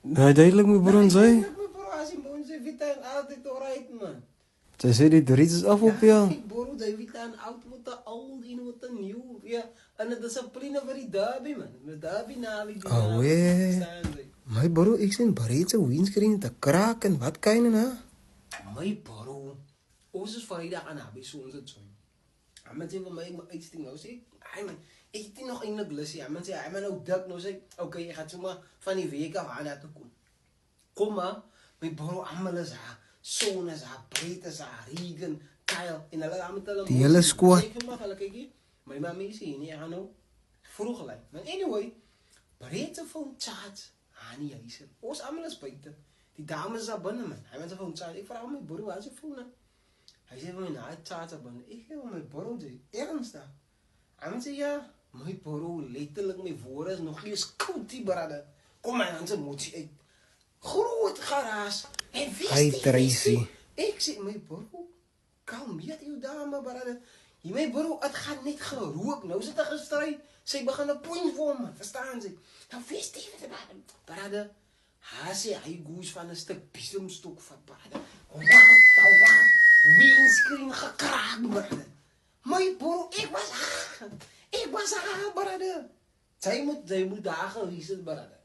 Nee, duidelijk my bro, sy. Duidelijk my bro, as die bonse Vita en altyd alright man. Sy sê die Doritos is af op jou. Kijk bro, die Vita en oud moet de oud in moet de nieuw. Ja, en het discipline vir die derby man. Met derby naweek die Oh, naweek. my bro, ek sien Barret se windscreen te kraak en wat kan jy nou? My bro, ons is Vrydag aan naby so ons het so. Hy man sê vir my uitsting nou sê, hy man, ek het nie nog eintlik lus nie. Hy man sê, hy man nou dik nou sê, okay, ek gaan sommer van die week af aan na toe kom. Kom maar, my bro, almal is haar. Son is haar, Brett is haar, Regan, Kyle, en hulle daar met hulle Die hele squad. Ek maar, hulle kyk hier, my mami sê nie, ek gaan nou vroeg lei. Maar anyway, Brett se phone charge, nie huis. Ons almal is buite. Die dames is daar binne man. Hy mense phone charge. Ek vra my bro, waar is die phone? Hy sê vir my, nou, hy charge binne. Ek gee my bro dit, ernstig. Hy mense ja, my bro, letterlik my woorde is nog nie eens koud die brade. Kom my aan se motie uit. Groot geraas. En wie Hy Tracy. Ek sê my bro, kalmeer jou dame brade. Jy my bro, het gaan net gerook. Nou sit hy gestry. Sy begin 'n point vir hom, verstaan jy? Nou wees die brade. Hy sê hy goes van 'n stuk bisemstok van brade. Wow, windscreen gekraak brade. My bro, ek was haar brade. Sy moet daar gewees het brade.